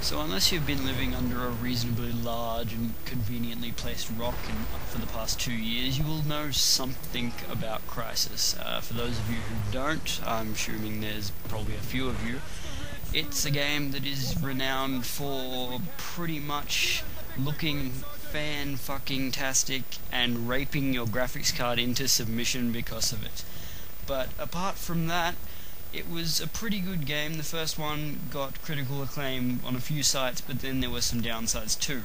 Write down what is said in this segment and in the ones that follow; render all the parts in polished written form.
So unless you've been living under a reasonably large and conveniently placed rock for the past 2 years, you will know something about Crysis. For those of you who don't, I'm assuming there's probably a few of you, it's a game that is renowned for pretty much looking fan-fucking-tastic and raping your graphics card into submission because of it. But apart from that, it was a pretty good game. The first one got critical acclaim on a few sites, but then there were some downsides too.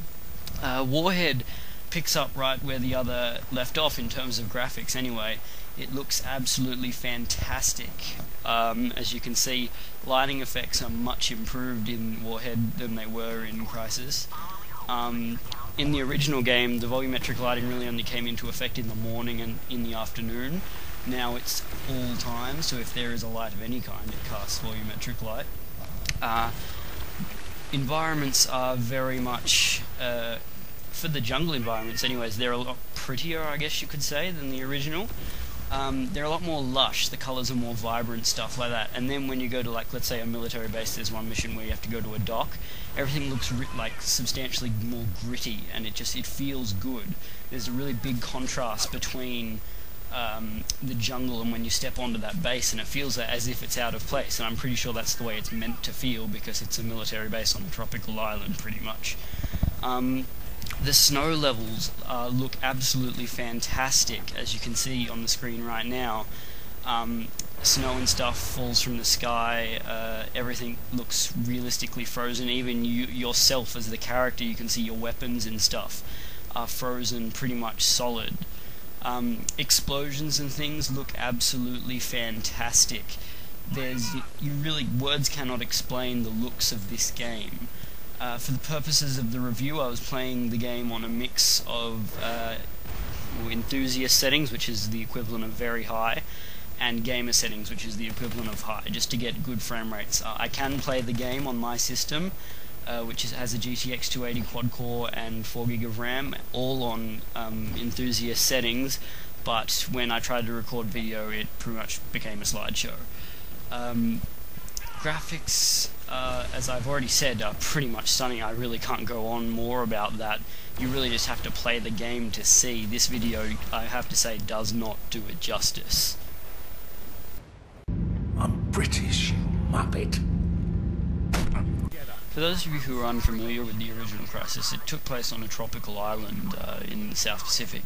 Warhead picks up right where the other left off in terms of graphics anyway. It looks absolutely fantastic. As you can see, lighting effects are much improved in Warhead than they were in Crysis. In the original game, the volumetric lighting really only came into effect in the morning and in the afternoon. Now it's all time, so if there is a light of any kind, it casts volumetric light. Environments are very much, for the jungle environments anyways, they're a lot prettier, I guess you could say, than the original. They're a lot more lush, the colours are more vibrant, stuff like that. And then when you go to, like, let's say a military base, there's one mission where you have to go to a dock, everything looks like substantially more gritty, and it feels good. There's a really big contrast between the jungle and when you step onto that base, and it feels as if it's out of place, and I'm pretty sure that's the way it's meant to feel because it's a military base on a tropical island pretty much. The snow levels look absolutely fantastic, as you can see on the screen right now. Snow and stuff falls from the sky, everything looks realistically frozen, even yourself as the character, you can see your weapons and stuff are frozen pretty much solid. Explosions and things look absolutely fantastic. Words cannot explain the looks of this game. For the purposes of the review, I was playing the game on a mix of Enthusiast settings, which is the equivalent of very high, and gamer settings, which is the equivalent of high, just to get good frame rates. I can play the game on my system, which has a GTX 280 quad-core and 4GB of RAM, all on Enthusiast settings, but when I tried to record video, it pretty much became a slideshow. Graphics, as I've already said, are pretty much stunning. I really can't go on more about that. You really just have to play the game to see. This video, I have to say, does not do it justice. I'm British, you muppet. For those of you who are unfamiliar with the original Crysis, it took place on a tropical island in the South Pacific,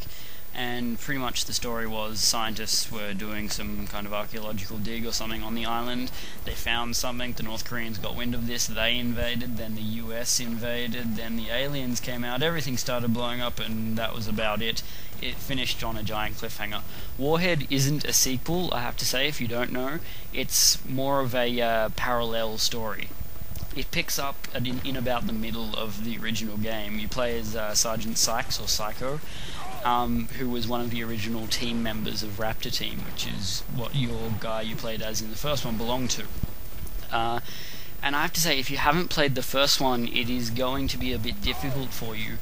and pretty much the story was scientists were doing some kind of archaeological dig or something on the island. They found something, the North Koreans got wind of this, they invaded, then the US invaded, then the aliens came out, everything started blowing up, and that was about it. It finished on a giant cliffhanger. Warhead isn't a sequel, I have to say, if you don't know. It's more of a parallel story. It picks up in about the middle of the original game. You play as Sergeant Sykes, or Psycho, who was one of the original team members of Raptor Team, which is what your guy you played as in the first one belonged to. And I have to say, if you haven't played the first one, it is going to be a bit difficult for you,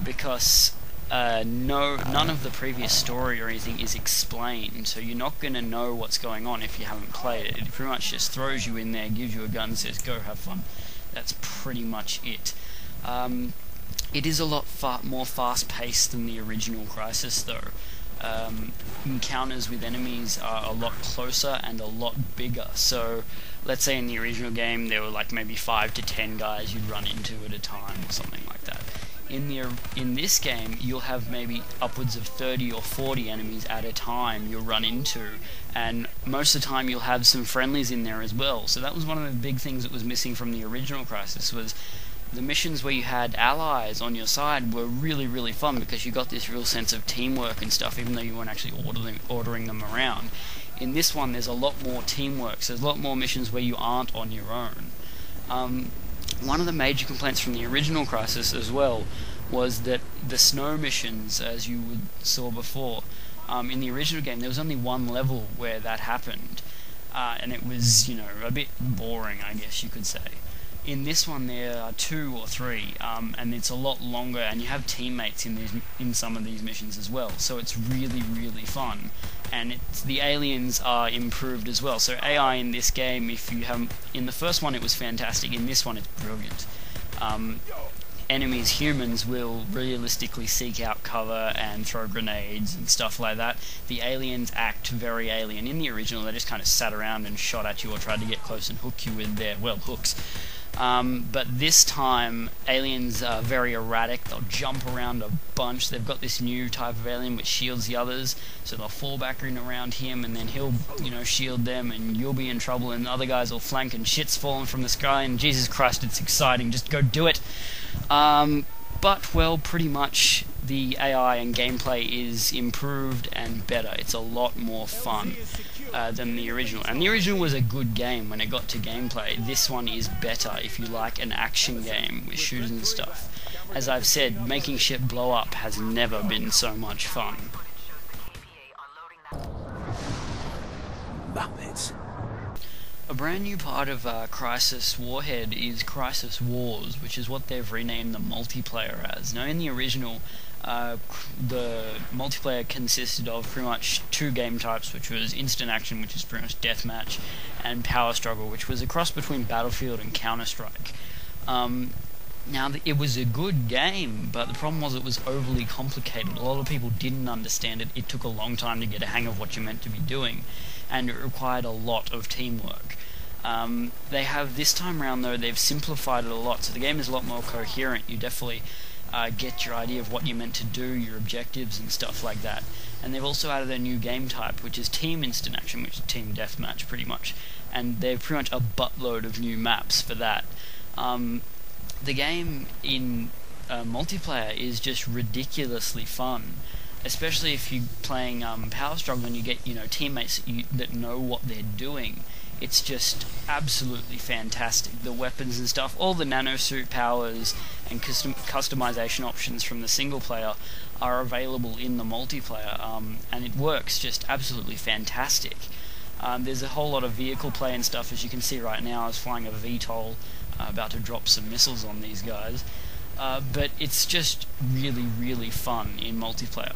because none of the previous story or anything is explained, so you're not going to know what's going on if you haven't played it. It pretty much just throws you in there, gives you a gun, and says, go have fun. That's pretty much it. It is a lot more fast-paced than the original Crysis, though. Encounters with enemies are a lot closer and a lot bigger. So, let's say in the original game there were like maybe 5 to 10 guys you'd run into at a time or something like that. In this game, you'll have maybe upwards of 30 or 40 enemies at a time you'll run into, and most of the time you'll have some friendlies in there as well. So that was one of the big things that was missing from the original Crysis, was the missions where you had allies on your side were really, really fun, because you got this real sense of teamwork and stuff, even though you weren't actually ordering them around. In this one, there's a lot more teamwork, so there's a lot more missions where you aren't on your own. One of the major complaints from the original Crysis as well was that the snow missions, as you saw before, in the original game there was only one level where that happened, and it was, a bit boring, I guess you could say. In this one there are 2 or 3, and it's a lot longer, and you have teammates in some of these missions as well, so it's really, really fun. And the aliens are improved as well, so AI in this game, if you haven't, in the first one it was fantastic, in this one it's brilliant. Enemies, humans, will realistically seek out cover and throw grenades and stuff like that. The aliens act very alien. In the original, they just kind of sat around and shot at you or tried to get close and hook you with their, well, hooks. But this time, aliens are very erratic. They'll jump around a bunch. They've got this new type of alien which shields the others, so they'll fall back in around him, and then he'll, shield them, and you'll be in trouble, and the other guys will flank, and shit's falling from the sky, and Jesus Christ, it's exciting. Just go do it. But, well, pretty much the AI and gameplay is improved and better. It's a lot more fun than the original. And the original was a good game when it got to gameplay. This one is better if you like an action game with shooters and stuff. As I've said, making shit blow up has never been so much fun. Muppets. A brand new part of Crysis Warhead is Crysis Wars, which is what they've renamed the multiplayer as. Now, in the original, the multiplayer consisted of pretty much two game types, which was instant action, which is pretty much deathmatch, and power struggle, which was a cross between Battlefield and Counter-Strike. Now, it was a good game, but the problem was it was overly complicated. A lot of people didn't understand it. It took a long time to get a hang of what you're meant to be doing, and it required a lot of teamwork. They have, this time around though, they've simplified it a lot, so the game is a lot more coherent. You definitely get your idea of what you're meant to do, your objectives and stuff like that. And they've also added a new game type, which is Team Instant Action, which is Team Deathmatch pretty much. And they've pretty much a buttload of new maps for that. The game in multiplayer is just ridiculously fun, especially if you're playing Power Struggle and you get teammates that know what they're doing. It's just absolutely fantastic. The weapons and stuff, all the nanosuit powers and customization options from the single player are available in the multiplayer, and it works just absolutely fantastic. There's a whole lot of vehicle play and stuff. As you can see right now, I was flying a VTOL, about to drop some missiles on these guys. But it's just really, really fun in multiplayer.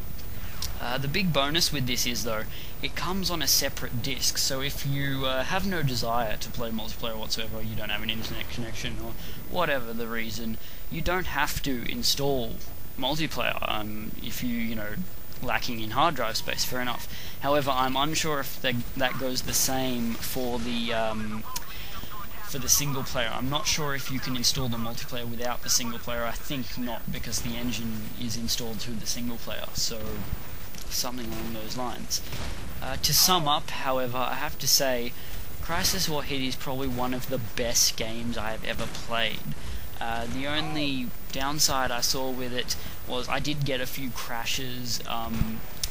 The big bonus with this is, though, it comes on a separate disc, so if you have no desire to play multiplayer whatsoever, you don't have an internet connection, or whatever the reason, you don't have to install multiplayer. If you're lacking in hard drive space, fair enough. However, I'm unsure if that goes the same for the single player. I'm not sure if you can install the multiplayer without the single player. I think not, because the engine is installed through the single player, so something along those lines. To sum up, however, I have to say Crysis Warhead is probably one of the best games I have ever played. The only downside I saw with it was I did get a few crashes.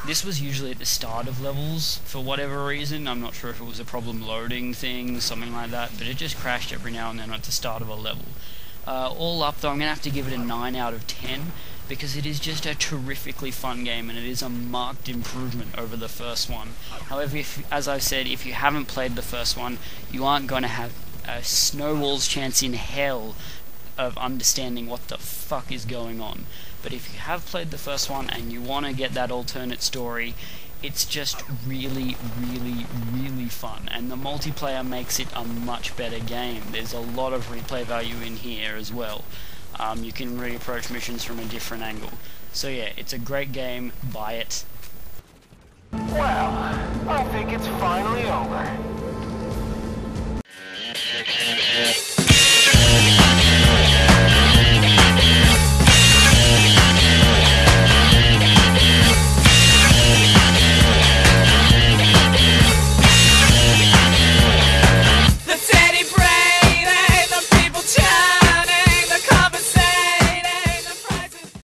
This was usually at the start of levels for whatever reason. I'm not sure if it was a problem loading thing, something like that, but it just crashed every now and then at the start of a level. All up though, I'm going to have to give it a 9 out of 10, because it is just a terrifically fun game, and it is a marked improvement over the first one. However, as I've said, if you haven't played the first one, you aren't going to have a snowball's chance in hell of understanding what the fuck is going on. But if you have played the first one and you want to get that alternate story, it's just really, really, really fun, and the multiplayer makes it a much better game. There's a lot of replay value in here as well. You can reapproach missions from a different angle. So yeah, it's a great game. Buy it. Well, I think it's finally over.